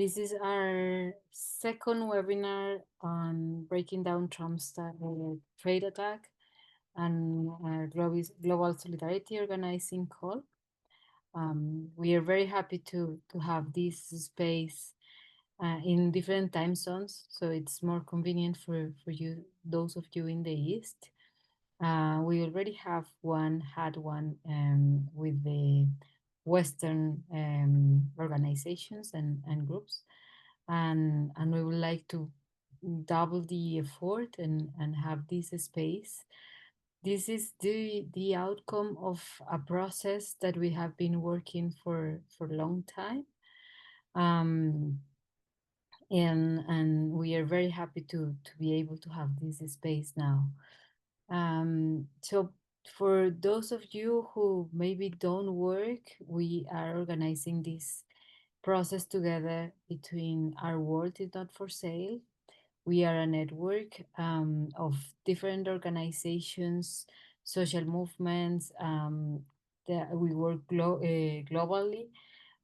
This is our second webinar on breaking down Trump's trade attack and global solidarity organizing call. We are very happy to have this space in different time zones, so it's more convenient for you, those of you in the East. We already had one with the Western organizations and groups, and we would like to double the effort and have this space. This is the outcome of a process that we have been working for a long time. Um, and we are very happy to be able to have this space now. So for those of you who maybe don't work, we are organizing this process together between Our World Is Not For Sale. We are a network of different organizations, social movements, that we work globally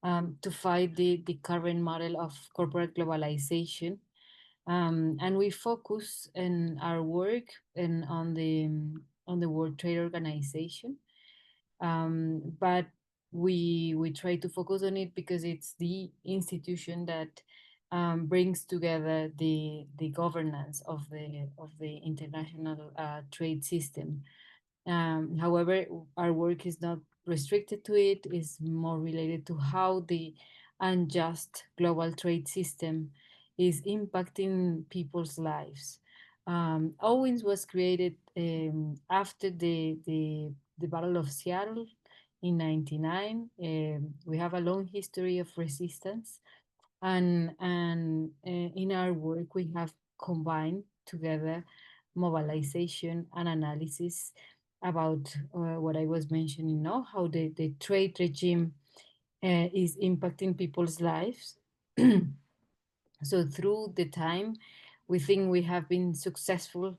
to fight the current model of corporate globalization. And we focus in our work on the World Trade Organization, but we try to focus on it because it's the institution that brings together the governance of the international trade system. However, our work is not restricted to it; is more related to how the unjust global trade system is impacting people's lives. Owens was created after the Battle of Seattle in '99. We have a long history of resistance, and in our work we have combined together mobilization and analysis about what I was mentioning, no? How the trade regime is impacting people's lives. So through the time, we think we have been successful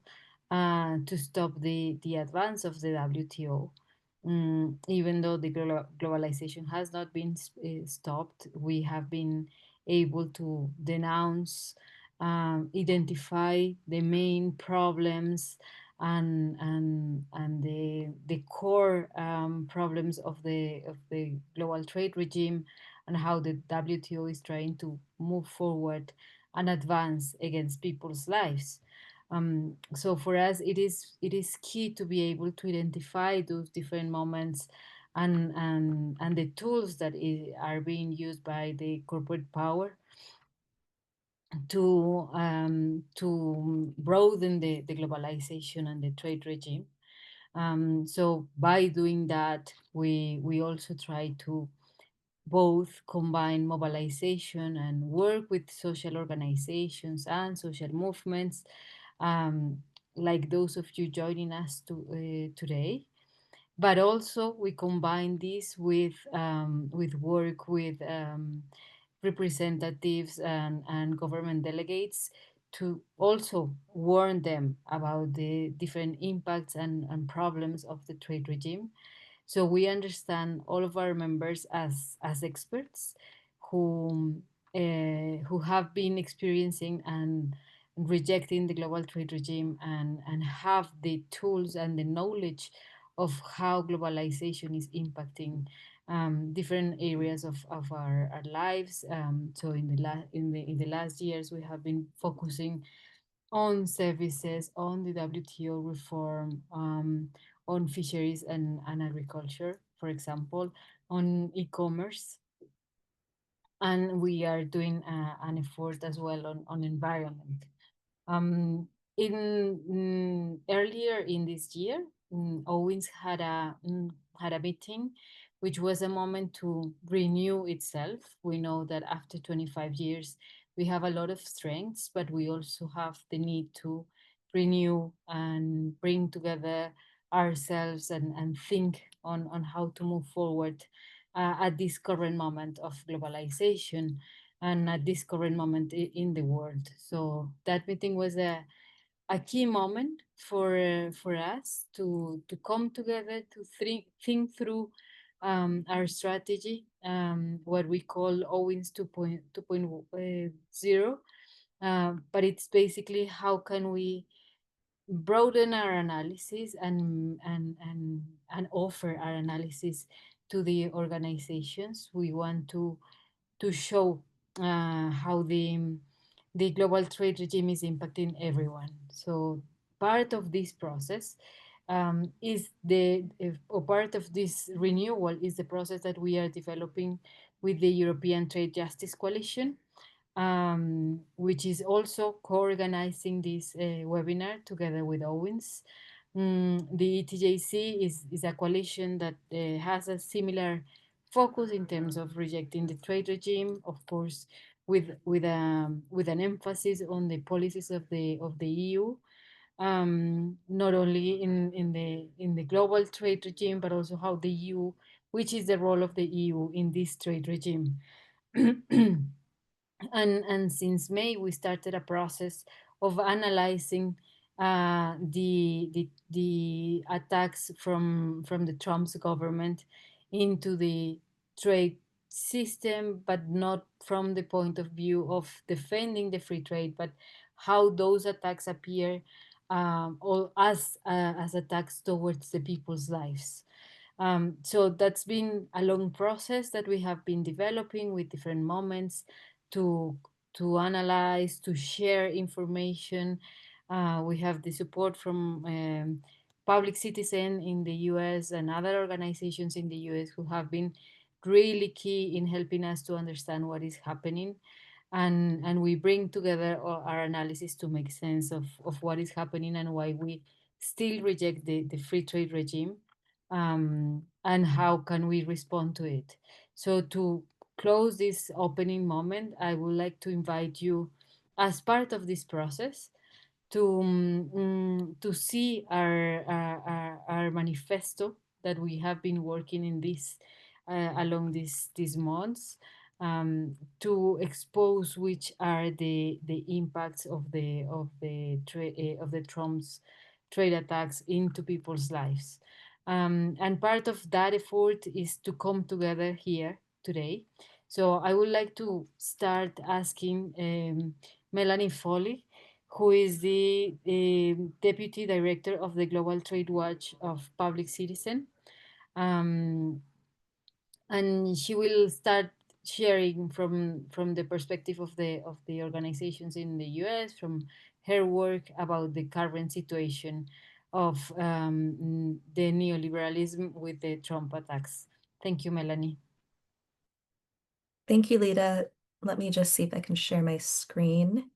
to stop the advance of the WTO. Even though the globalization has not been stopped, we have been able to denounce, identify the main problems and the core problems of the global trade regime, and how the WTO is trying to move forward and advance against people's lives. So for us, it is key to be able to identify those different moments and the tools that are being used by the corporate power to broaden the globalization and the trade regime. So by doing that, we also try to both combine mobilization and work with social organizations and social movements, um, like those of you joining us today. But also we combine this with work with representatives and government delegates to also warn them about the different impacts and problems of the trade regime. So we understand all of our members as experts who have been experiencing and rejecting the global trade regime and have the tools and the knowledge of how globalization is impacting different areas of our lives. So in the last years, we have been focusing on services, on the WTO reform, on fisheries and agriculture, for example, on e-commerce, and we are doing an effort as well on environment. Um, Earlier in this year, Owens had a meeting, which was a moment to renew itself. We know that after 25 years, we have a lot of strengths, but we also have the need to renew and bring together ourselves and think on how to move forward at this current moment of globalization and at this current moment in the world. So that meeting was a key moment for us to come together to think through our strategy, what we call Owens 2.0. But it's basically how can we broaden our analysis and offer our analysis to the organizations. We want to show how the global trade regime is impacting everyone. So part of this process is or part of this renewal is the process that we are developing with the European Trade Justice Coalition, which is also co-organizing this webinar together with Owens. The ETJC is a coalition that has a similar focus in terms of rejecting the trade regime, of course, with an emphasis on the policies of the EU, not only in the global trade regime, but also how the EU, which is the role of the EU in this trade regime. And since May, we started a process of analyzing the attacks from the Trump's government into the trade system, but not from the point of view of defending the free trade, but how those attacks appear or as attacks towards the people's lives. So that's been a long process that we have been developing with different moments to to analyze, to share information. We have the support from Public Citizen in the US and other organizations in the US who have been really key in helping us to understand what is happening. And we bring together our analysis to make sense of what is happening and why we still reject the free trade regime, and how can we respond to it. So to close this opening moment, I would like to invite you as part of this process to see our manifesto that we have been working in this along these months, to expose which are the impacts of the Trump's trade attacks into people's lives. And part of that effort is to come together here today. So I would like to start asking Melanie Foley, who is the Deputy Director of the Global Trade Watch of Public Citizen. Um, and she will start sharing from the perspective of the organizations in the US, from her work about the current situation of the neoliberalism with the Trump attacks. Thank you, Melanie. Thank you, Lyda. Let me just see if I can share my screen.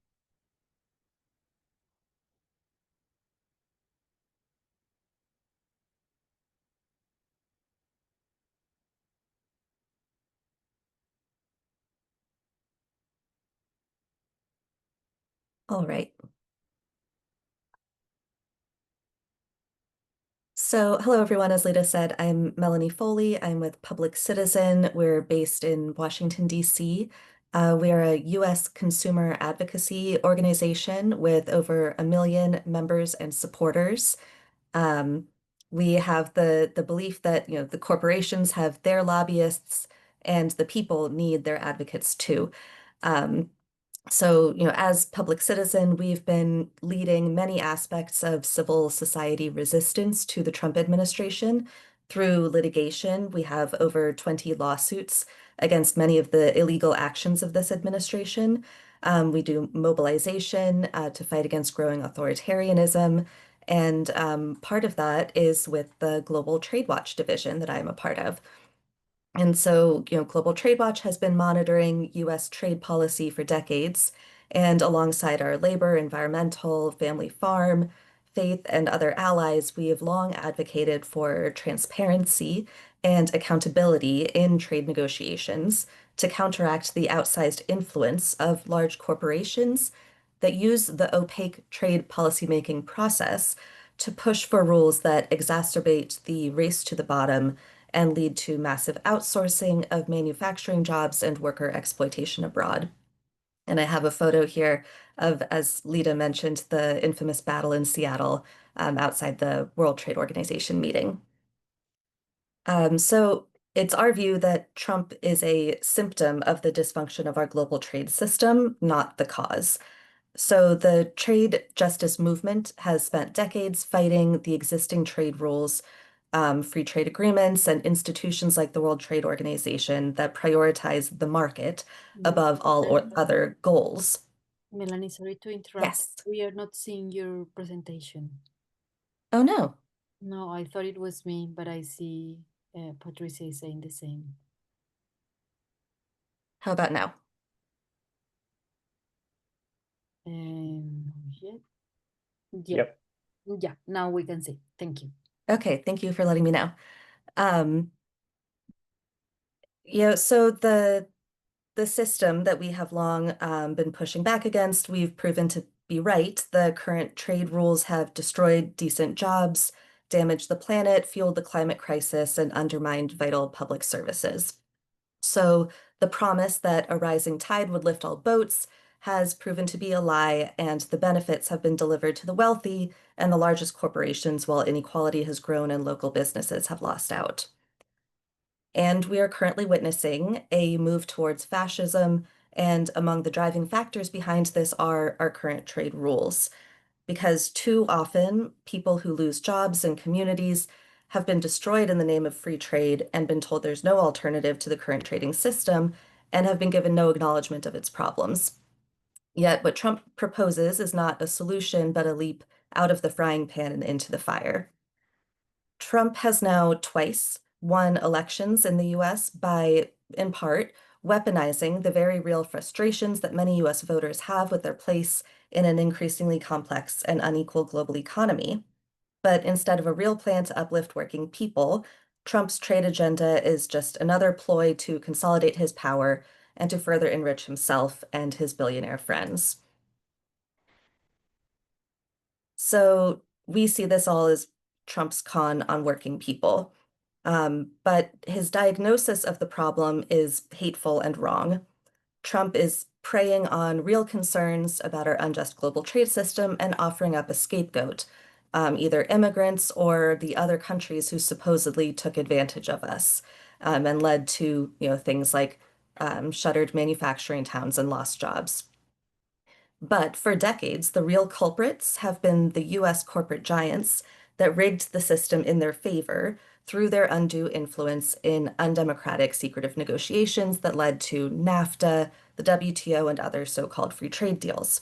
All right. So hello, everyone. As Lyda said, I'm Melanie Foley. I'm with Public Citizen. We're based in Washington, D.C. We are a U.S. consumer advocacy organization with over 1 million members and supporters. Um, we have the belief that, the corporations have their lobbyists and the people need their advocates too. Um, So, as Public Citizen, we've been leading many aspects of civil society resistance to the Trump administration through litigation. We have over 20 lawsuits against many of the illegal actions of this administration. We do mobilization to fight against growing authoritarianism. And part of that is with the Global Trade Watch division that I'm a part of. And so, Global Trade Watch has been monitoring US trade policy for decades. And alongside our labor, environmental, family farm, faith, and other allies, we have long advocated for transparency and accountability in trade negotiations to counteract the outsized influence of large corporations that use the opaque trade policymaking process to push for rules that exacerbate the race to the bottom and lead to massive outsourcing of manufacturing jobs and worker exploitation abroad. And I have a photo here of, as Lyda mentioned, the infamous battle in Seattle outside the World Trade Organization meeting. So It's our view that Trump is a symptom of the dysfunction of our global trade system, not the cause. So the trade justice movement has spent decades fighting the existing trade rules, free trade agreements, and institutions like the World Trade Organization that prioritize the market above all or other goals. Melanie, sorry to interrupt. Yes. We are not seeing your presentation. Oh no. No, I thought it was me, but I see Patricia is saying the same. How about now? Yeah, yeah, Yep. yeah. Now we can see. Thank you. Okay, thank you for letting me know. Um, so the system that we have long been pushing back against, we've proven to be right. The current trade rules have destroyed decent jobs, damaged the planet, fueled the climate crisis, and undermined vital public services. So the promise that a rising tide would lift all boats has proven to be a lie, and the benefits have been delivered to the wealthy and the largest corporations, while inequality has grown and local businesses have lost out. And we are currently witnessing a move towards fascism, and among the driving factors behind this are our current trade rules. Because too often, people who lose jobs and communities have been destroyed in the name of free trade and been told there's no alternative to the current trading system and have been given no acknowledgement of its problems. Yet, what Trump proposes is not a solution, but a leap out of the frying pan and into the fire. Trump has now twice won elections in the US by, in part, weaponizing the very real frustrations that many US voters have with their place in an increasingly complex and unequal global economy. But instead of a real plan to uplift working people, Trump's trade agenda is just another ploy to consolidate his power and to further enrich himself and his billionaire friends. So we see this all as Trump's con on working people. But his diagnosis of the problem is hateful and wrong. Trump is preying on real concerns about our unjust global trade system and offering up a scapegoat, either immigrants or the other countries who supposedly took advantage of us, and led to, things like shuttered manufacturing towns and lost jobs. But for decades, the real culprits have been the US corporate giants that rigged the system in their favor through their undue influence in undemocratic secretive negotiations that led to NAFTA, the WTO, and other so-called free trade deals.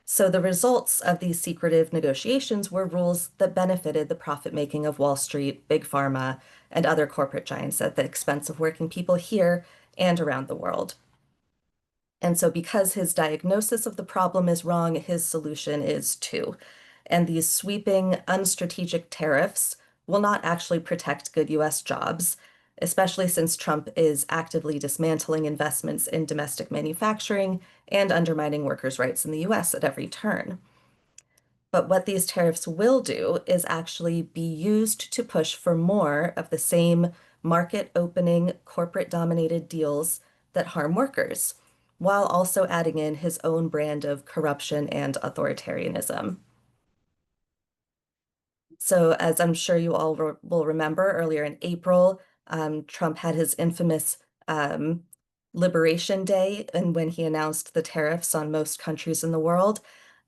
So the results of these secretive negotiations were rules that benefited the profit-making of Wall Street, Big Pharma, and other corporate giants at the expense of working people here and around the world. And so because his diagnosis of the problem is wrong, his solution is too. And these sweeping, unstrategic tariffs will not actually protect good US jobs, especially since Trump is actively dismantling investments in domestic manufacturing and undermining workers' rights in the US at every turn. But what these tariffs will do is actually be used to push for more of the same market opening, corporate dominated deals that harm workers, while also adding in his own brand of corruption and authoritarianism. So, as I'm sure you all will remember, earlier in April, Trump had his infamous Liberation Day, and when he announced the tariffs on most countries in the world.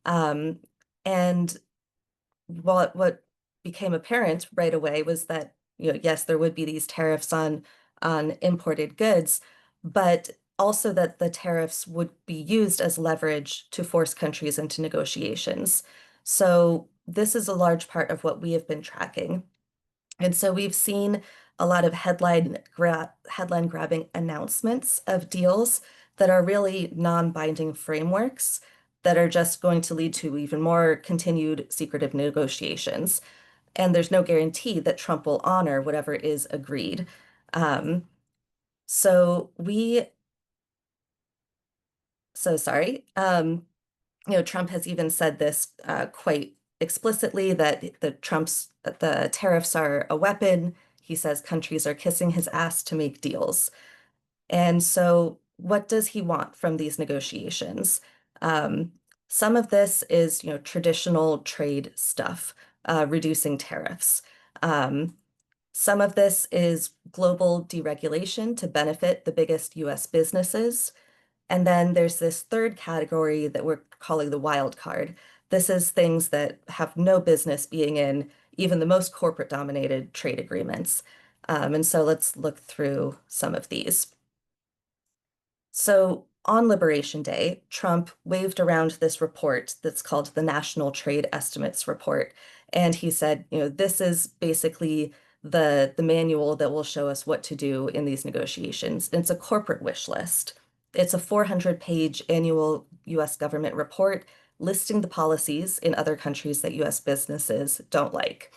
Um, and what became apparent right away was that, yes, there would be these tariffs on imported goods, but also that the tariffs would be used as leverage to force countries into negotiations. So this is a large part of what we have been tracking. And so we've seen a lot of headline grabbing announcements of deals that are really non-binding frameworks that are just going to lead to even more continued secretive negotiations. And there's no guarantee that Trump will honor whatever is agreed. Um, so we, so sorry. Trump has even said this quite explicitly that the tariffs are a weapon. He says countries are kissing his ass to make deals. And so what does he want from these negotiations? Um, some of this is, traditional trade stuff, reducing tariffs. Um, Some of this is global deregulation to benefit the biggest US businesses. And then there's this third category that we're calling the wild card. This is things that have no business being in even the most corporate dominated trade agreements. And so let's look through some of these. So on Liberation Day, Trump waved around this report that's called the National Trade Estimates Report. And he said, this is basically the manual that will show us what to do in these negotiations. And it's a corporate wish list. It's a 400-page annual US government report listing the policies in other countries that US businesses don't like.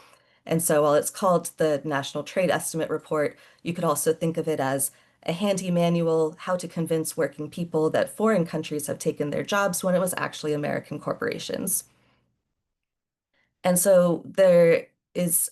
And so while it's called the National Trade Estimate Report, you could also think of it as a handy manual how to convince working people that foreign countries have taken their jobs when it was actually American corporations. And so there is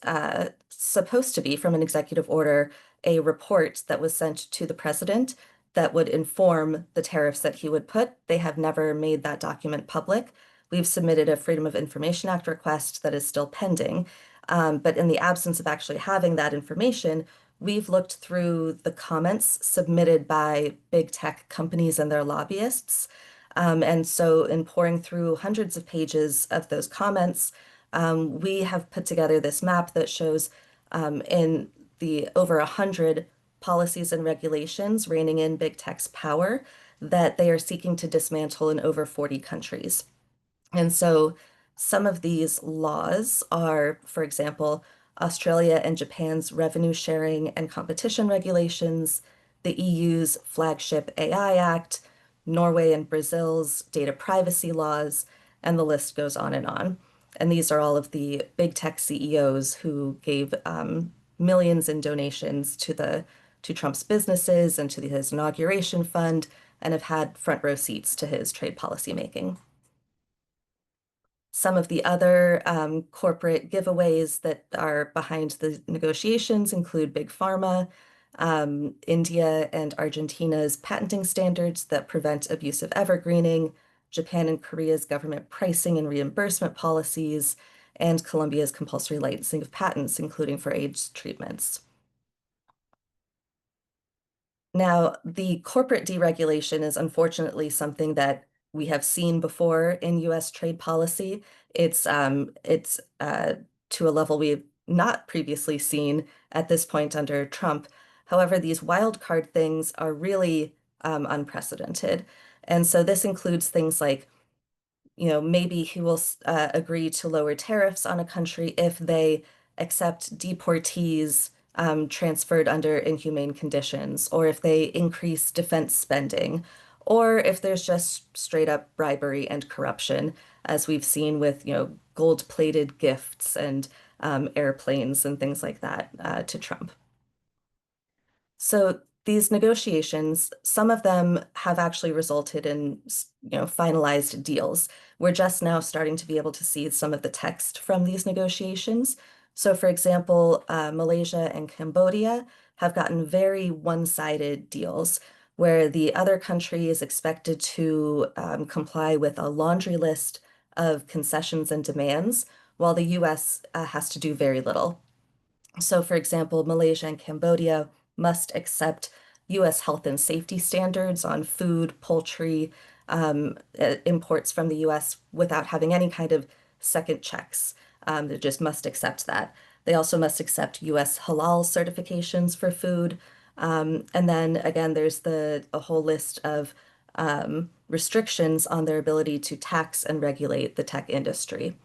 supposed to be, from an executive order, a report that was sent to the president that would inform the tariffs that he would put. They have never made that document public. We've submitted a Freedom of Information Act request that is still pending. But in the absence of actually having that information, we've looked through the comments submitted by big tech companies and their lobbyists. And so in pouring through hundreds of pages of those comments, we have put together this map that shows in the over 100 policies and regulations reining in big tech's power that they are seeking to dismantle in over 40 countries. And so some of these laws are, for example, Australia and Japan's revenue sharing and competition regulations, the EU's flagship AI Act, Norway and Brazil's data privacy laws, and the list goes on and on. And these are all of the big tech CEOs who gave millions in donations to Trump's businesses and to his inauguration fund and have had front row seats to his trade policy making. Some of the other corporate giveaways that are behind the negotiations include Big Pharma, India and Argentina's patenting standards that prevent abusive evergreening, Japan and Korea's government pricing and reimbursement policies, and Colombia's compulsory licensing of patents, including for AIDS treatments. Now, the corporate deregulation is unfortunately something that we have seen before in US trade policy. It's to a level we've not previously seen at this point under Trump. However, these wild card things are really unprecedented. And so this includes things like maybe he will agree to lower tariffs on a country if they accept deportees transferred under inhumane conditions, or if they increase defense spending, or if there's just straight up bribery and corruption, as we've seen with, gold-plated gifts and airplanes and things like that to Trump. So these negotiations, some of them have actually resulted in, finalized deals. We're just now starting to be able to see some of the text from these negotiations. So for example, Malaysia and Cambodia have gotten very one-sided deals where the other country is expected to comply with a laundry list of concessions and demands, while the US has to do very little. So, for example, Malaysia and Cambodia must accept US health and safety standards on food, poultry, imports from the US without having any kind of second checks. They just must accept that. They also must accept US halal certifications for food. And then again, there's a whole list of restrictions on their ability to tax and regulate the tech industry.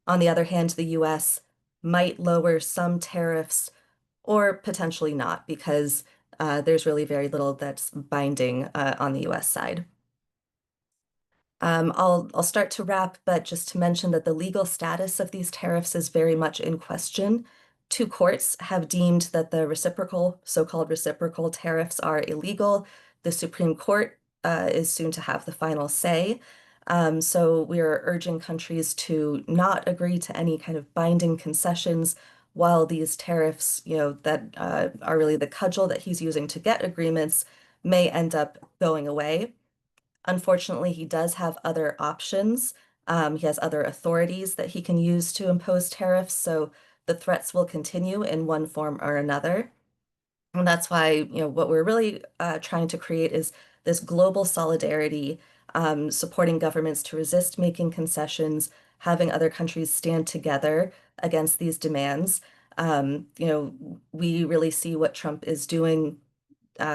On the other hand, the US might lower some tariffs or potentially not because there's really very little that's binding on the US side. I'll start to wrap, but just to mention that the legal status of these tariffs is very much in question. Two courts have deemed that the so-called reciprocal tariffs are illegal. The Supreme Court is soon to have the final say. So we are urging countries to not agree to any kind of binding concessions while these tariffs, that are really the cudgel that he's using to get agreements, may end up going away. Unfortunately, he does have other options. He has other authorities that he can use to impose tariffs. So the threats will continue in one form or another. And that's why, what we're really trying to create is this global solidarity, supporting governments to resist making concessions, having other countries stand together against these demands. We really see what Trump is doing,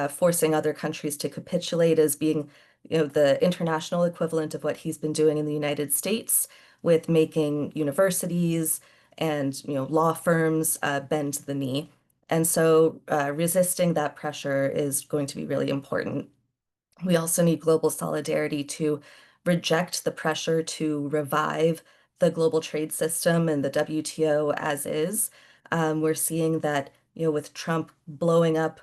forcing other countries to capitulate as being, the international equivalent of what he's been doing in the United States with making universities and, law firms bend the knee. And so resisting that pressure is going to be really important. We also need global solidarity to reject the pressure to revive the global trade system and the WTO as is. We're seeing that, with Trump blowing up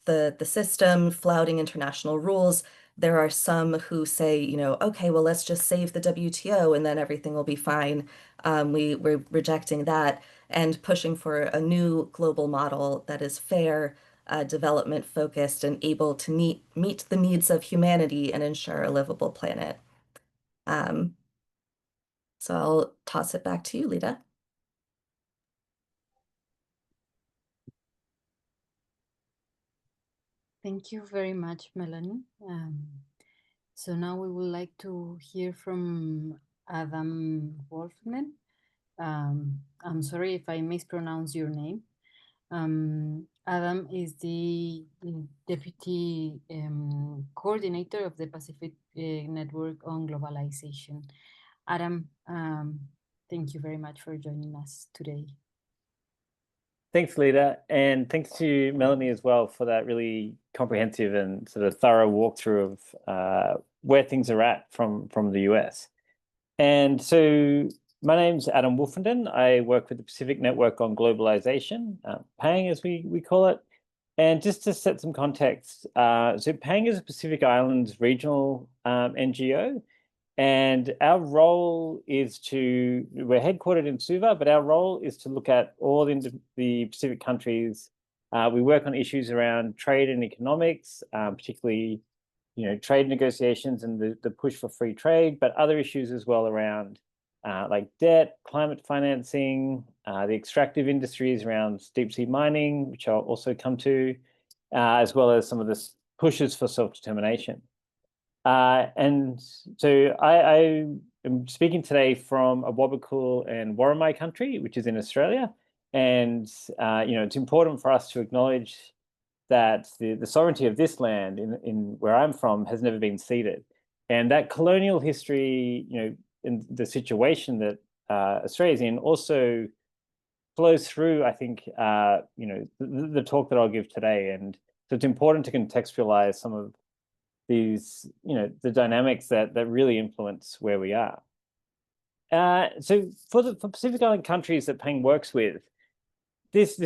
the system, flouting international rules, there are some who say, okay, well, let's just save the WTO and then everything will be fine. We're rejecting that and pushing for a new global model that is fair, development focused, and able to meet the needs of humanity and ensure a livable planet. Um, so I'll toss it back to you, Lyda. Thank you very much, Melanie. So now we would like to hear from Adam Wolfenden. I'm sorry if I mispronounce your name. Adam is the deputy coordinator of the Pacific Network on Globalization. Adam, thank you very much for joining us today. Thanks, Lyda, and thanks to Melanie as well for that really comprehensive and sort of thorough walkthrough of where things are at from the US. And so my name's Adam Wolfenden. I work with the Pacific Network on Globalization, PANG as we call it. And just to set some context, so PANG is a Pacific Islands regional NGO. And our role is we're headquartered in Suva, but our role is to look at all the Pacific countries. We work on issues around trade and economics, particularly, trade negotiations and the push for free trade, but other issues as well around like debt, climate financing, the extractive industries around deep sea mining, which I'll also come to, as well as some of the pushes for self-determination. And so I am speaking today from a Wabakul and Worimi country, which is in Australia. And, it's important for us to acknowledge that the sovereignty of this land in where I'm from has never been ceded. And that colonial history, in the situation that Australia's in also flows through, I think, the talk that I'll give today. And so it's important to contextualize some of these, the dynamics that really influence where we are. So for Pacific Island countries that PANG works with,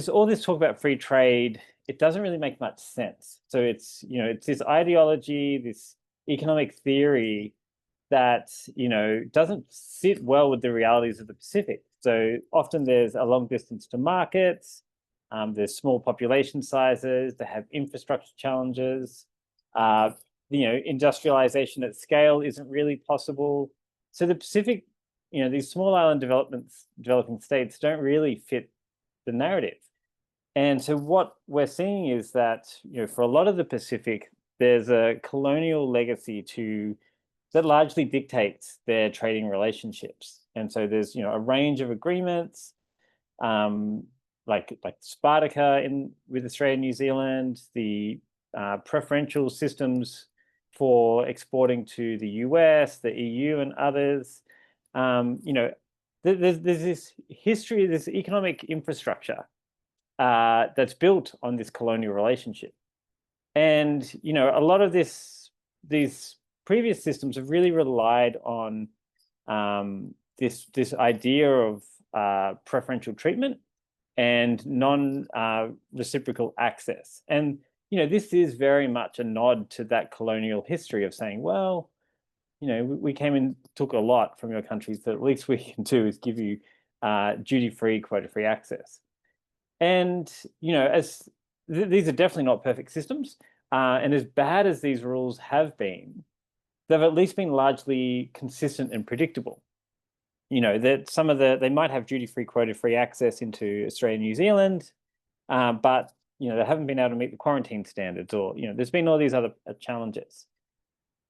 all this talk about free trade, it doesn't really make much sense. So it's this ideology, this economic theory that doesn't sit well with the realities of the Pacific. So often there's a long distance to markets, there's small population sizes, they have infrastructure challenges. Industrialization at scale isn't really possible. So the Pacific, these small island developing states don't really fit the narrative. And so what we're seeing is that, for a lot of the Pacific, there's a colonial legacy that largely dictates their trading relationships. And so there's, a range of agreements, like Spartica with Australia and New Zealand, the preferential systems for exporting to the US, the EU, and others. There's this history, this economic infrastructure that's built on this colonial relationship. And, a lot of these previous systems have really relied on this idea of preferential treatment and non-reciprocal access. And this is very much a nod to that colonial history of saying, well, we came and took a lot from your countries, so the least we can do is give you duty-free, quota-free access. And, these are definitely not perfect systems. And as bad as these rules have been, they've at least been largely consistent and predictable. that some of they might have duty-free, quota-free access into Australia and New Zealand, but they haven't been able to meet the quarantine standards, or there's been all these other challenges.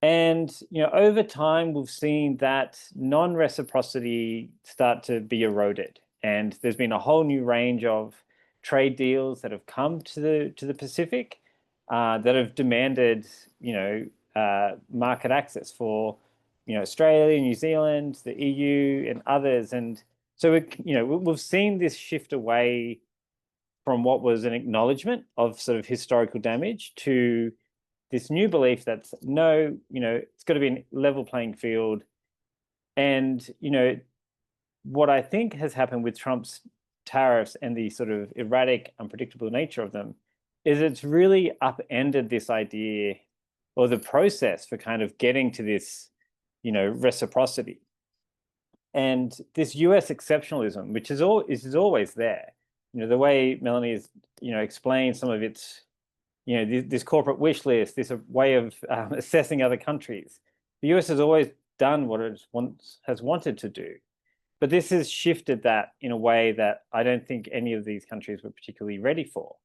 And over time, we've seen that non-reciprocity start to be eroded, and there's been a whole new range of trade deals that have come to the Pacific that have demanded market access for Australia, New Zealand, the EU, and others. And so we've seen this shift away from what was an acknowledgement of sort of historical damage to this new belief that's no, it's got to be a level playing field. And what I think has happened with Trump's tariffs and the sort of erratic, unpredictable nature of them is it's really upended this idea or the process for kind of getting to this reciprocity. And this US exceptionalism, which is always there, the way Melanie has explained some of its this corporate wish list, this way of assessing other countries. The US has always done what it has wanted to do, but this has shifted that in a way that I don't think any of these countries were particularly ready for.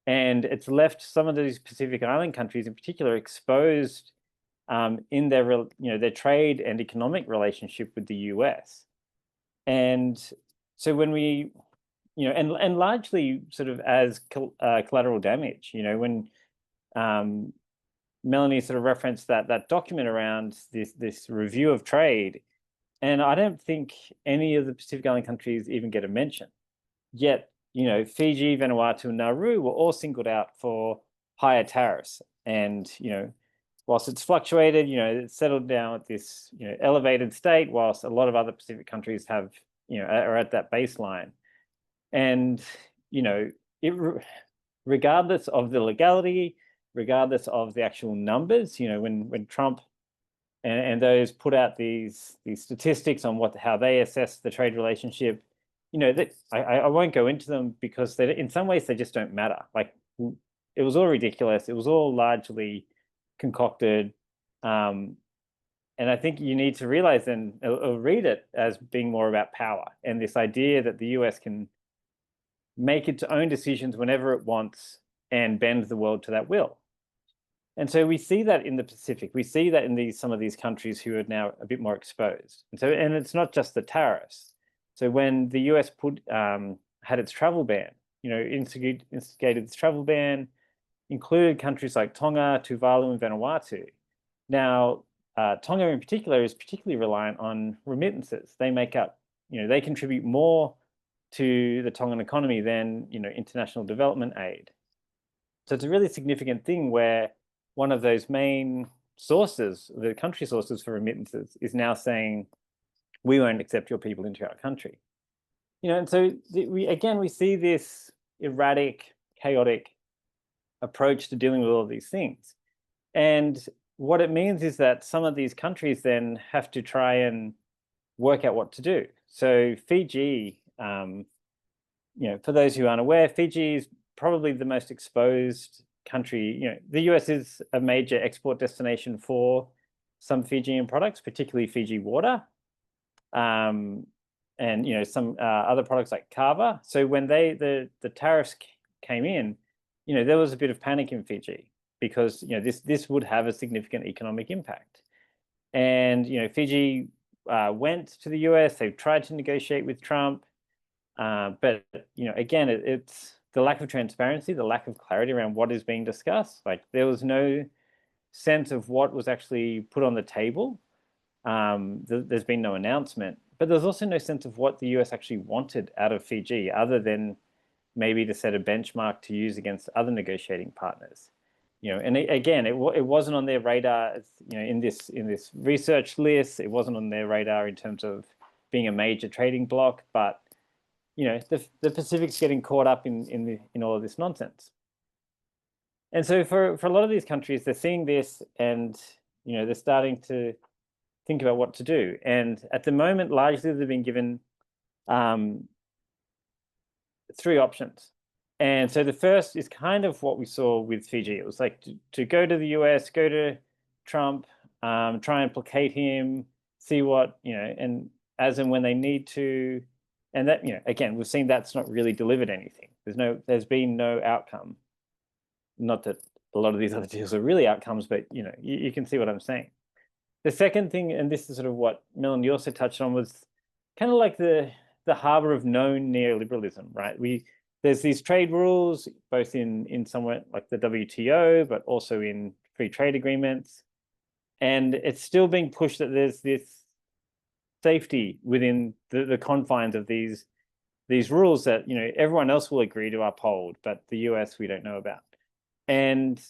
And it's left some of these Pacific Island countries in particular exposed in their trade and economic relationship with the US. And so when we and largely sort of as collateral damage, when Melanie sort of referenced that document around this review of trade, and I don't think any of the Pacific Island countries even get a mention. Yet, Fiji, Vanuatu, and Nauru were all singled out for higher tariffs. And, whilst it's fluctuated, it's settled down at this, elevated state, whilst a lot of other Pacific countries have, are at that baseline. And, regardless of the legality, regardless of the actual numbers, when Trump and those put out these statistics on how they assess the trade relationship, that I won't go into them because in some ways they just don't matter. Like, it was all ridiculous. It was all largely concocted. And I think you need to realize and read it as being more about power and this idea that the US can make its own decisions whenever it wants and bend the world to that will. And so we see that in the Pacific. We see that in some of these countries who are now a bit more exposed. And it's not just the tariffs. So when the US had its travel ban, instigated its travel ban, included countries like Tonga, Tuvalu, and Vanuatu. Now, Tonga in particular is particularly reliant on remittances. They make up, they contribute more to the Tongan economy than, international development aid. So it's a really significant thing where one of those main sources, the country sources for remittances, is now saying, we won't accept your people into our country. And so we see this erratic, chaotic approach to dealing with all of these things. And what it means is that some of these countries then have to try and work out what to do. So Fiji, for those who aren't aware, Fiji is probably the most exposed country. The US is a major export destination for some Fijian products, particularly Fiji water, and some other products like kava. So when the tariffs came in, there was a bit of panic in Fiji because this would have a significant economic impact. And Fiji went to the US. They've tried to negotiate with Trump, but again, it's the lack of transparency, the lack of clarity around what is being discussed. Like, there was no sense of what was actually put on the table. There's been no announcement, but there's also no sense of what the US actually wanted out of Fiji, other than maybe to set a benchmark to use against other negotiating partners. And again, it wasn't on their radar. In this research list, it wasn't on their radar in terms of being a major trading bloc. But the Pacific's getting caught up in all of this nonsense. And so for a lot of these countries, they're seeing this, and they're starting to think about what to do. And at the moment, largely they've been given 3 options. And so the first is kind of what we saw with Fiji. It was like to go to the US, go to Trump, try and placate him, see what, and as and when they need to. And that, again, we've seen that's not really delivered anything. There's been no outcome. Not that a lot of these other deals are really outcomes, but you can see what I'm saying. The second thing, and this is sort of what Melanie also touched on, was kind of like the harbor of known neoliberalism, right? There's these trade rules, both in somewhat like the WTO, but also in free trade agreements. And it's still being pushed that there's this safety within the confines of these rules that everyone else will agree to uphold, but the US we don't know about. And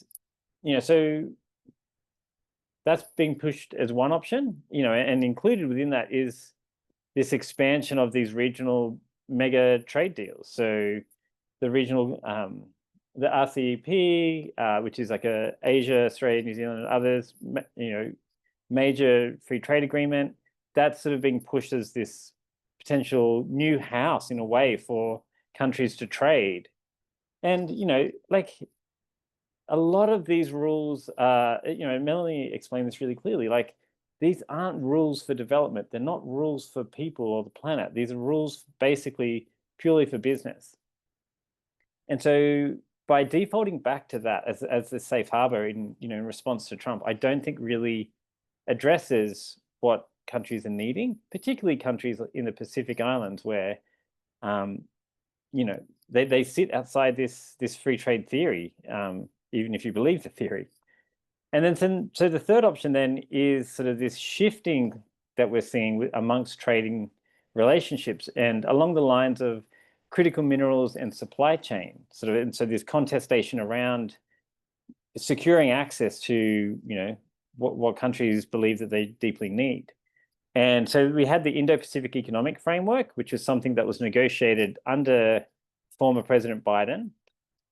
so that's being pushed as one option, and included within that is this expansion of these regional mega trade deals. So the regional, the RCEP, which is like Asia, Australia, New Zealand, and others, major free trade agreement, that's sort of being pushed as this potential new house in a way for countries to trade. And, like a lot of these rules, Melanie explained this really clearly, like these aren't rules for development. They're not rules for people or the planet. These are rules basically purely for business. And so by defaulting back to that as the safe harbor in response to Trump, I don't think really addresses what countries are needing, particularly countries in the Pacific Islands where, they sit outside this free trade theory, even if you believe the theory. And then, so the third option then is sort of this shifting that we're seeing amongst trading relationships and along the lines of critical minerals and supply chain, and so this contestation around securing access to, what countries believe that they deeply need. And so we had the Indo-Pacific Economic Framework, which was something that was negotiated under former President Biden.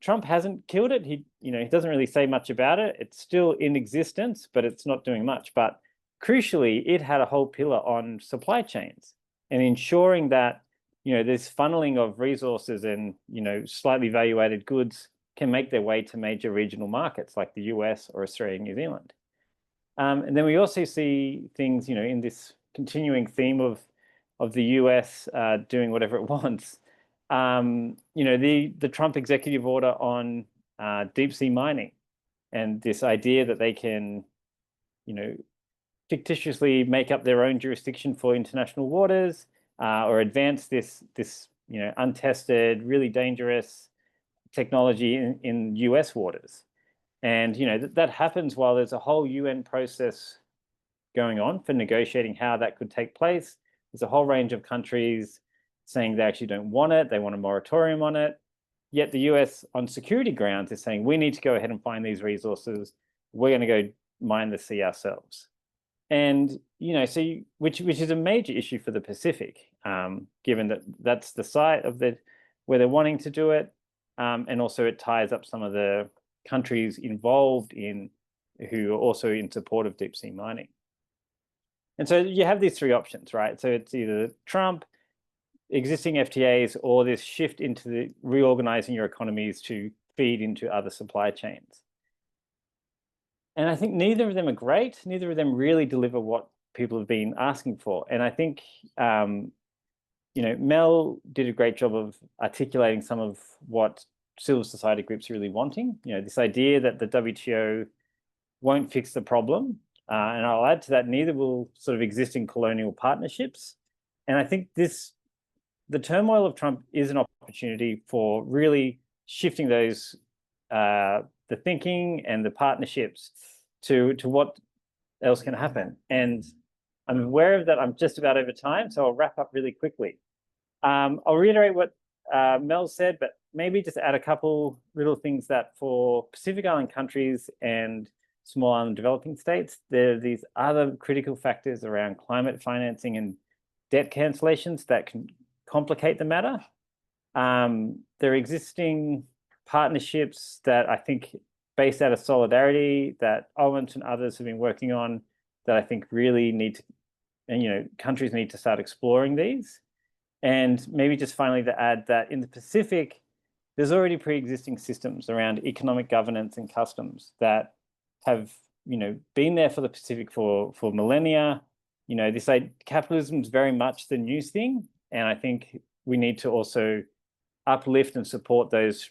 Trump hasn't killed it. He doesn't really say much about it. It's still in existence, but it's not doing much. But crucially, it had a whole pillar on supply chains and ensuring that, this funneling of resources and, slightly valuated goods can make their way to major regional markets like the US or Australia and New Zealand. And then we also see things, in this continuing theme of the US doing whatever it wants. The Trump executive order on deep sea mining and this idea that they can, fictitiously make up their own jurisdiction for international waters or advance this untested, really dangerous technology in US waters. And, that happens while there's a whole UN process going on for negotiating how that could take place. There's a whole range of countries saying they actually don't want it. They want a moratorium on it. Yet the US on security grounds is saying, we need to go ahead and find these resources. We're going to go mine the sea ourselves. And, so which is a major issue for the Pacific, given that that's the site of where they're wanting to do it. And also it ties up some of the countries involved in who are also in support of deep sea mining. And so you have these three options, right? So it's either Trump, existing FTAs, or this shift into reorganizing your economies to feed into other supply chains. And I think neither of them are great. Neither of them really deliver what people have been asking for. And I think, Mel did a great job of articulating some of what civil society groups are really wanting. This idea that the WTO won't fix the problem. And I'll add to that, neither will sort of existing colonial partnerships. And I think the turmoil of Trump is an opportunity for really shifting those, the thinking and the partnerships to what else can happen. And I'm aware of that. I'm just about over time, so I'll wrap up really quickly. I'll reiterate what Mel said, but maybe just add a couple little things that for Pacific Island countries and small island developing states, there are these other critical factors around climate financing and debt cancellations that can complicate the matter. There are existing partnerships that I think based out of solidarity that Owens and others have been working on that I think really need to, and countries need to start exploring these. And maybe just finally to add that in the Pacific, there's already pre-existing systems around economic governance and customs that have been there for the Pacific for millennia. you know, capitalism is very much the news thing, and I think we need to also uplift and support those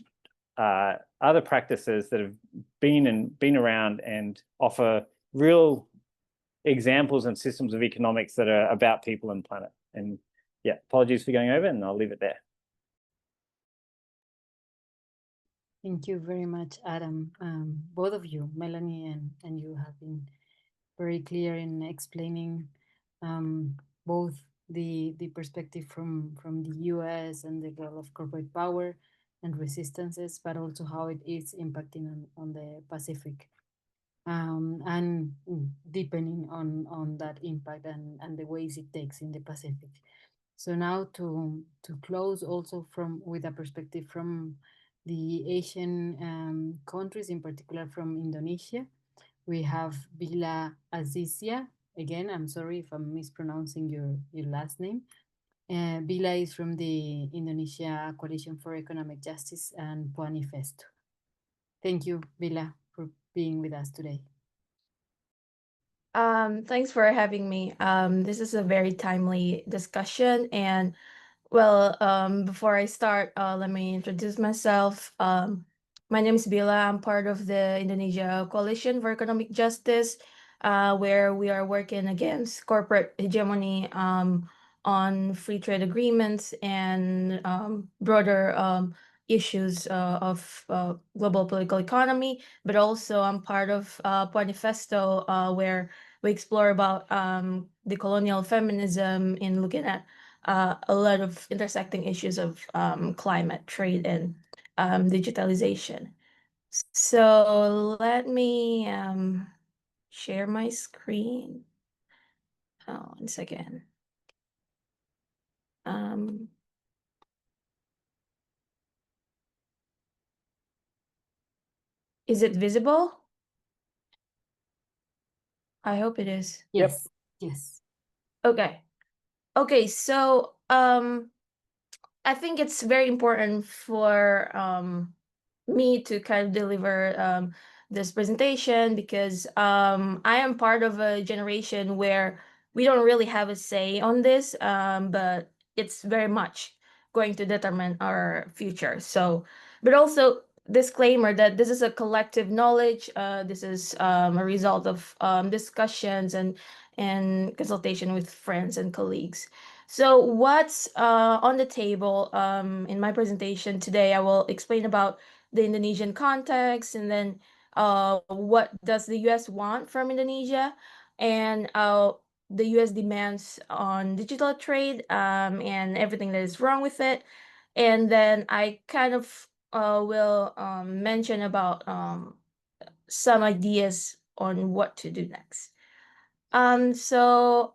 other practices that have been around and offer real examples and systems of economics that are about people and planet. And yeah, apologies for going over, and I'll leave it there. Thank you very much, Adam. Both of you, Melanie and you, have been very clear in explaining both the perspective from the US and the role of corporate power and resistances, but also how it is impacting on the Pacific, and deepening on that impact and the ways it takes in the Pacific. So now to close also with a perspective from the Asian countries, in particular from Indonesia, we have Bila Aziziah. Again, I'm sorry if I'm mispronouncing your last name. Bila is from the Indonesia Coalition for Economic Justice and Puanifesto. Thank you, Bila, for being with us today. Thanks for having me. This is a very timely discussion, and well, before I start, let me introduce myself. My name is Bila. I'm part of the Indonesia Coalition for Economic Justice, where we are working against corporate hegemony on free trade agreements and broader issues of global political economy. But also, I'm part of Puanifesto, where we explore about the colonial feminism in looking at a lot of intersecting issues of climate, trade, and digitalization. So let me share my screen. Oh, 1 second. Is it visible? I hope it is. Yes. Yes. Okay, so I think it's very important for me to kind of deliver this presentation because I am part of a generation where we don't really have a say on this, but it's very much going to determine our future. So, but also disclaimer that this is a collective knowledge. This is a result of discussions and consultation with friends and colleagues. So what's on the table in my presentation today, I will explain about the Indonesian context, and then what does the US want from Indonesia, and the US demands on digital trade and everything that is wrong with it. And then I kind of will mention about some ideas on what to do next. So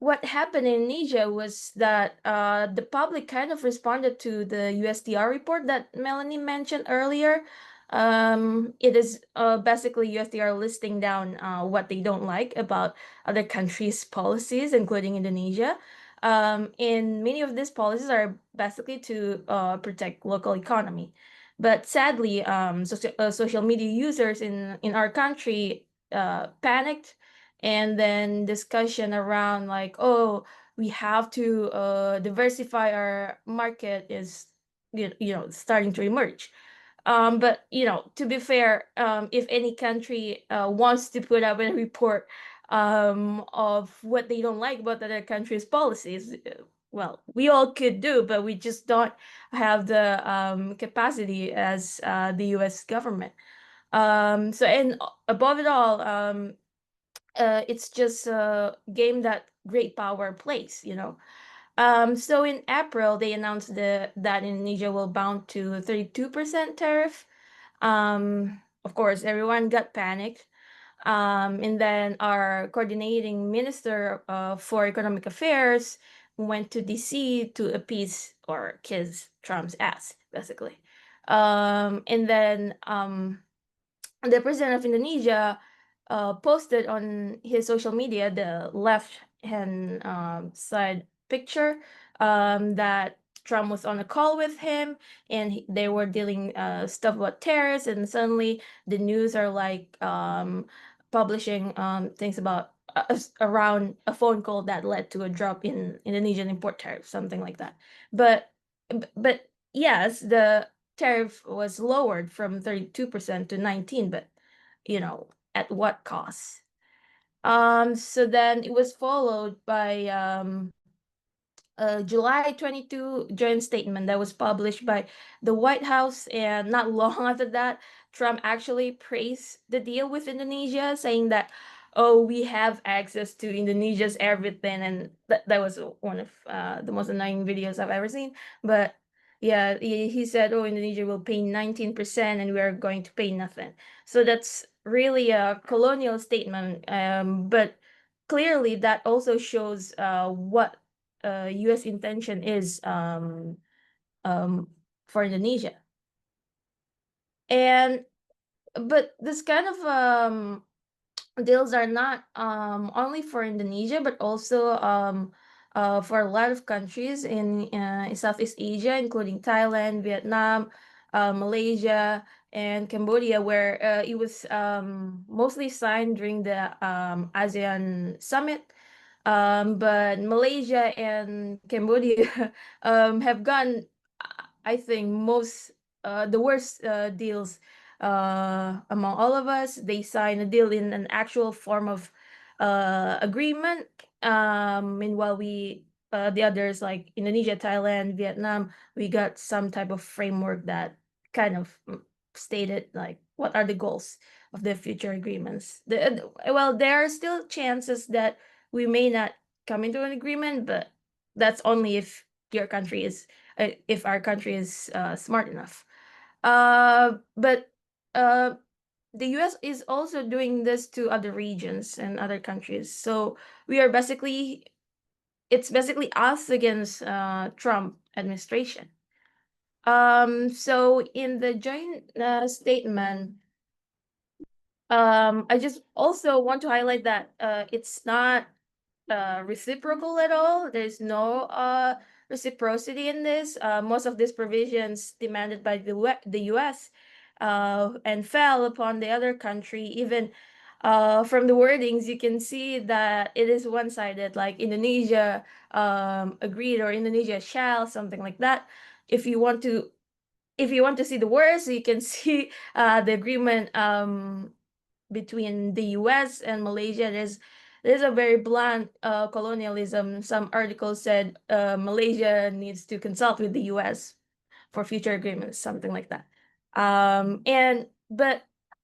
what happened in Indonesia was that the public kind of responded to the USTR report that Melanie mentioned earlier. It is basically USTR listing down what they don't like about other countries' policies, including Indonesia. And many of these policies are basically to protect local economy. But sadly, social media users in our country panicked, and then discussion around like, oh, we have to diversify our market is starting to emerge. But to be fair, if any country wants to put up a report of what they don't like about other countries' policies, well, we all could do, but we just don't have the capacity as the US government. So, and above it all, it's just a game that great power plays. So in April, they announced that Indonesia will bound to 32% tariff. Of course, everyone got panicked. And then our coordinating minister for economic affairs went to DC to appease or kiss Trump's ass, basically. And then the president of Indonesia posted on his social media the left hand side picture that Trump was on a call with him, and they were dealing stuff about tariffs, and suddenly the news are like publishing things about around a phone call that led to a drop in Indonesian import tariff, something like that. But yes, the tariff was lowered from 32% to 19%, but at what cost? So then it was followed by July 22 joint statement that was published by the White House, and not long after that, Trump actually praised the deal with Indonesia, saying that, oh, we have access to Indonesia's everything, and that was one of the most annoying videos I've ever seen. But yeah, he said, oh, Indonesia will pay 19% and we are going to pay nothing. So that's really a colonial statement, but clearly that also shows what U.S. intention is for Indonesia. But this kind of deals are not only for Indonesia, but also for a lot of countries in Southeast Asia, including Thailand, Vietnam, Malaysia, and Cambodia, where it was mostly signed during the ASEAN summit. But Malaysia and Cambodia have gone, I think, the worst deals among all of us. They signed a deal in an actual form of agreement. Meanwhile, the others like Indonesia, Thailand, Vietnam, we got some type of framework that kind of stated like what are the goals of the future agreements. Well, there are still chances that we may not come into an agreement, but that's only if if our country is smart enough. But the US is also doing this to other regions and other countries. So it's basically us against Trump administration. So in the joint statement, I just also want to highlight that it's not reciprocal at all. There's no reciprocity in this. Most of these provisions demanded by the US and fell upon the other country. Even from the wordings, you can see that it is one-sided, like Indonesia agreed or Indonesia shall, something like that. If you want to see the words, you can see the agreement between the US and Malaysia. There's a very blunt colonialism. Some articles said Malaysia needs to consult with the US for future agreements, something like that.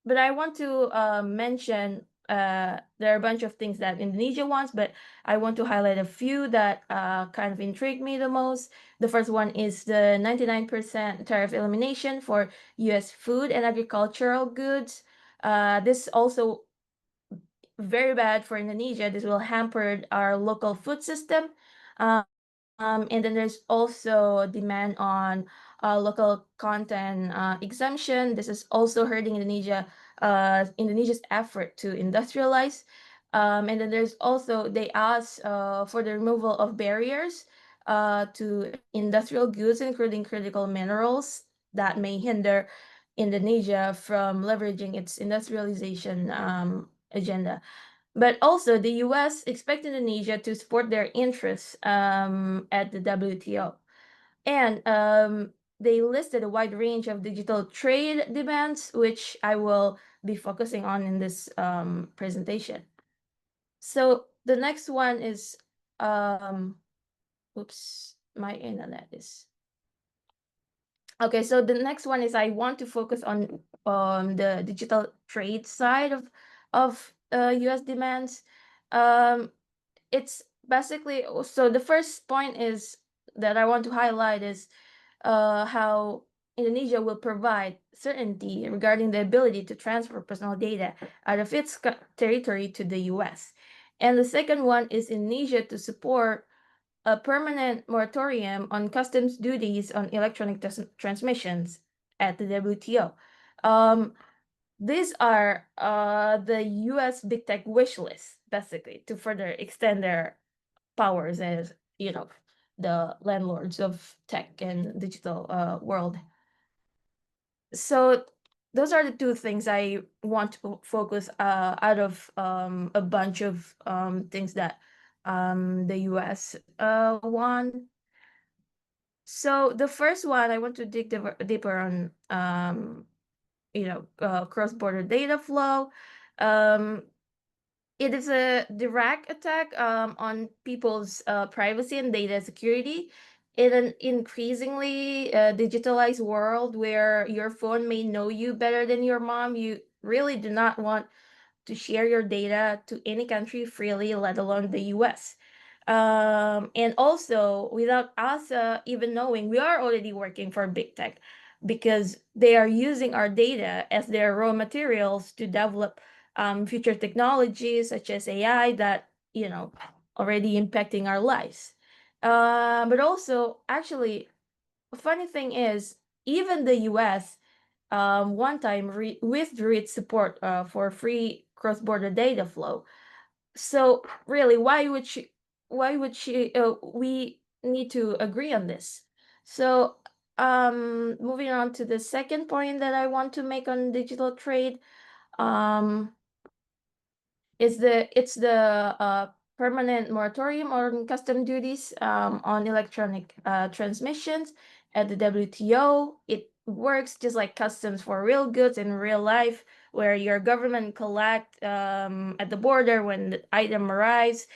But I want to mention there are a bunch of things that Indonesia wants, but I want to highlight a few that kind of intrigued me the most. The first one is the 99% tariff elimination for US food and agricultural goods. This also very bad for Indonesia. This will hamper our local food system. And then there's also a demand on local content exemption. This is also hurting Indonesia's effort to industrialize. And then there's also, they ask for the removal of barriers to industrial goods, including critical minerals that may hinder Indonesia from leveraging its industrialization agenda. But also, the US expect Indonesia to support their interests at the WTO. And they listed a wide range of digital trade demands, which I will be focusing on in this presentation. So the next one is, oops, my internet is. Okay, so the next one is I want to focus on the digital trade side of US demands. It's basically, so the first point is that I want to highlight is how Indonesia will provide certainty regarding the ability to transfer personal data out of its territory to the US. And the second one is Indonesia to support a permanent moratorium on customs duties on electronic transmissions at the WTO. These are the US big tech wish list, basically, to further extend their powers as, the landlords of tech and digital world. So those are the two things I want to focus out of a bunch of things that the US won. So the first one, I want to dig deeper on cross-border data flow. It is a direct attack on people's privacy and data security in an increasingly digitalized world where your phone may know you better than your mom. You really do not want to share your data to any country freely, let alone the US. And also, without us even knowing, we are already working for big tech because they are using our data as their raw materials to develop future technologies such as AI that, already impacting our lives. But also, actually, a funny thing is, even the US one time withdrew its support for free cross-border data flow. So really, we need to agree on this. So moving on to the second point that I want to make on digital trade, um, it's the permanent moratorium on custom duties on electronic transmissions at the WTO. It works just like customs for real goods in real life, where your government collect at the border when the item arrives,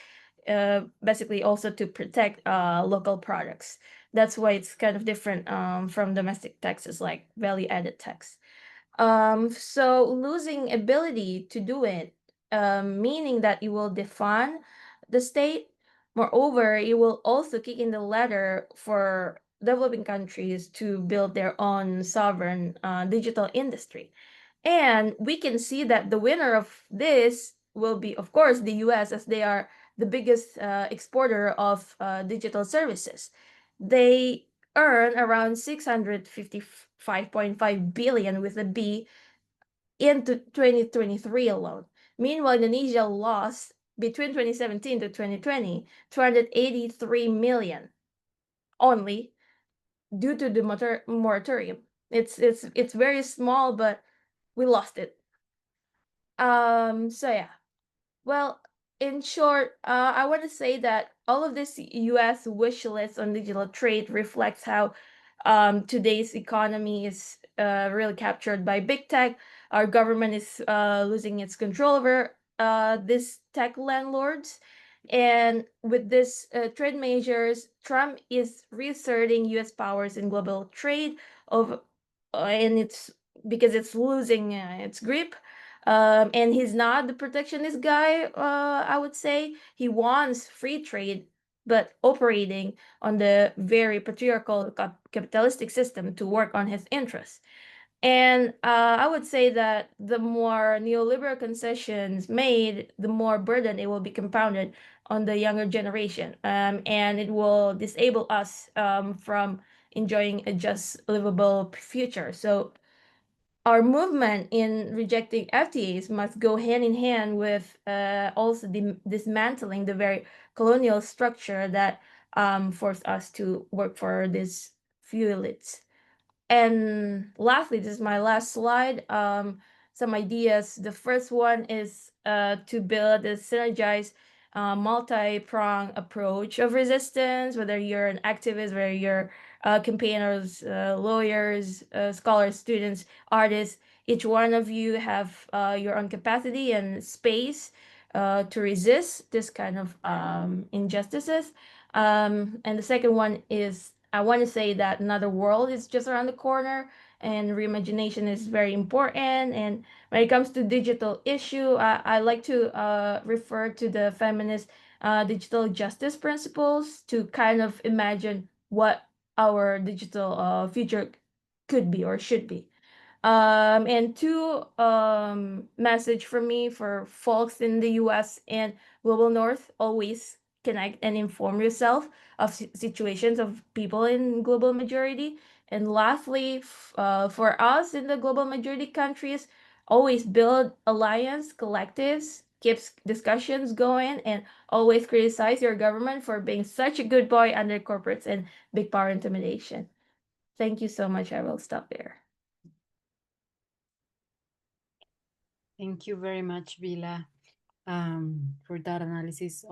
basically also to protect local products. That's why it's kind of different from domestic taxes like value added tax. So losing ability to do it, meaning that you will defund the state. Moreover, it will also kick in the ladder for developing countries to build their own sovereign digital industry. And we can see that the winner of this will be, of course, the US, as they are the biggest exporter of digital services. They earn around 655.5 billion with a B into 2023 alone. Meanwhile, Indonesia lost between 2017 to 2020 283 million only due to the moratorium. It's very small, but we lost it. So yeah. Well, in short, I want to say that all of this US wish list on digital trade reflects how today's economy is really captured by big tech. Our government is losing its control over these tech landlords. And with this trade measures, Trump is reasserting US powers in global trade of, and it's because it's losing its grip. And he's not the protectionist guy, I would say. He wants free trade, but operating on the very patriarchal capitalistic system to work on his interests. And I would say that the more neoliberal concessions made, the more burden it will be compounded on the younger generation. And it will disable us from enjoying a just livable future. So our movement in rejecting FTAs must go hand in hand with also dismantling the very colonial structure that forced us to work for these few elites. And lastly, this is my last slide. Some ideas. The first one is to build a synergized multi-pronged approach of resistance, whether you're an activist, whether you're campaigners, lawyers, scholars, students, artists. Each one of you have your own capacity and space to resist this kind of injustices. And the second one is I want to say that another world is just around the corner and reimagination is very important. And when it comes to digital issue, I like to refer to the feminist digital justice principles to kind of imagine what our digital future could be or should be. And two message from me for folks in the US and global north: always connect and inform yourself of situations of people in global majority. And lastly, for us in the global majority countries, always build alliance collectives, keeps discussions going, and always criticize your government for being such a good boy under corporates and big power intimidation. Thank you so much. I will stop there. Thank you very much, Bila, for that analysis,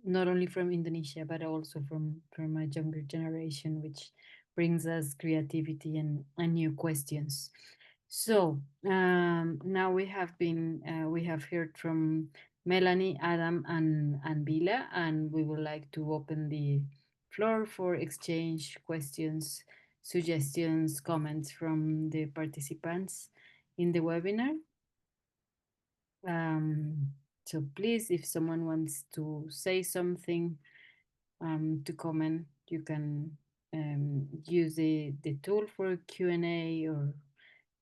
not only from Indonesia, but also from a younger generation, which brings us creativity and new questions. So now we have heard from Melanie, Adam, and Bila, and we would like to open the floor for exchange, questions, suggestions, comments from the participants in the webinar. So please, if someone wants to say something, to comment, you can use the tool for Q&A, or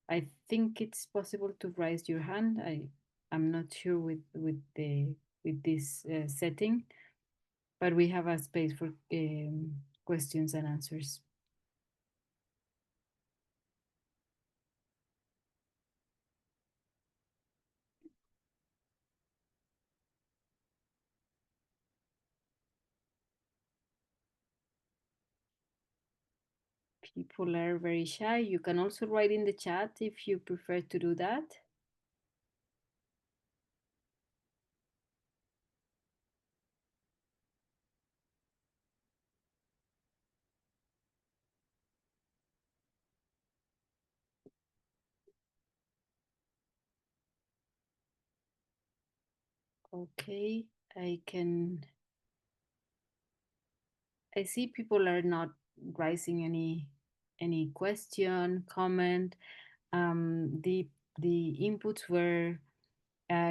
I think it's possible to raise your hand. I'm not sure with this setting, but we have a space for questions and answers. People are very shy. You can also write in the chat if you prefer to do that. Okay, I see people are not raising any question, comment. The inputs were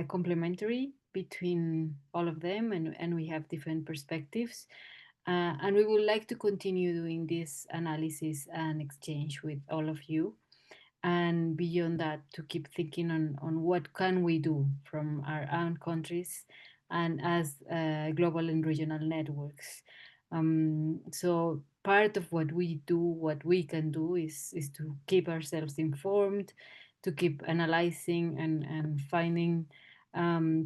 complementary between all of them, and we have different perspectives. And we would like to continue doing this analysis and exchange with all of you. And beyond that, to keep thinking on what can we do from our own countries and as global and regional networks. So part of what we do, what we can do is to keep ourselves informed, to keep analyzing and finding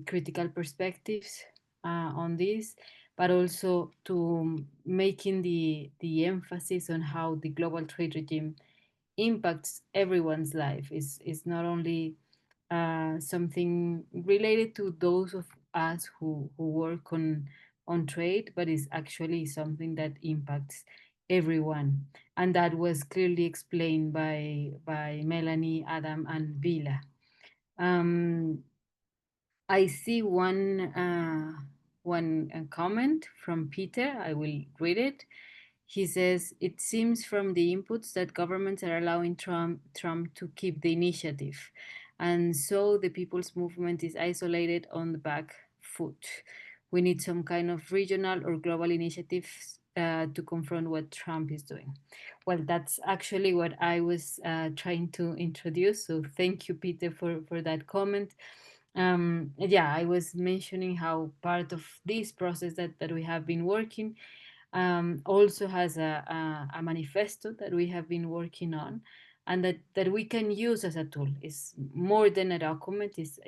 critical perspectives on this, but also to making the emphasis on how the global trade regime impacts everyone's life. Is not only something related to those of us who work on trade, but is actually something that impacts everyone. And that was clearly explained by Melanie, Adam, and Bila. I see one comment from Peter. I will read it. He says, it seems from the inputs that governments are allowing Trump to keep the initiative. And so the people's movement is isolated on the back foot. We need some kind of regional or global initiatives to confront what Trump is doing. Well, that's actually what I was trying to introduce. So thank you, Peter, for that comment. Yeah, I was mentioning how part of this process that we have been working also has a manifesto that we have been working on, and that we can use as a tool. Is more than a document, is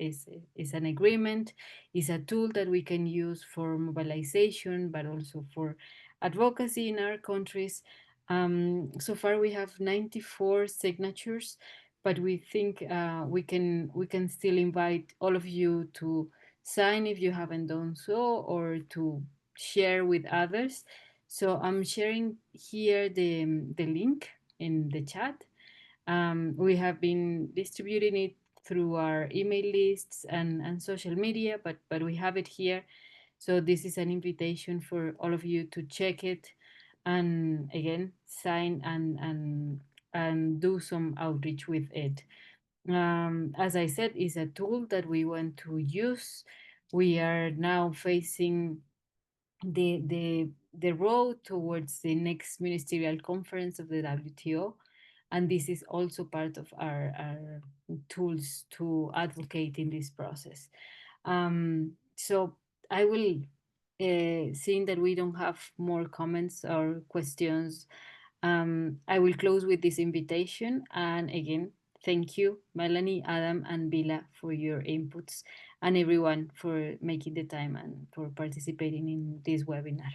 an agreement, is a tool that we can use for mobilization, but also for advocacy in our countries. So far we have 94 signatures, but we think we can still invite all of you to sign if you haven't done so, or to share with others. So I'm sharing here the link in the chat. We have been distributing it through our email lists and social media, but we have it here. So this is an invitation for all of you to check it, and again sign and do some outreach with it. As I said, is a tool that we want to use. We are now facing the road towards the next ministerial conference of the WTO, and this is also part of our tools to advocate in this process. So I will, seeing that we don't have more comments or questions, I will close with this invitation. And again, thank you, Melanie, Adam, and Bila, for your inputs, and everyone for making the time and for participating in this webinar.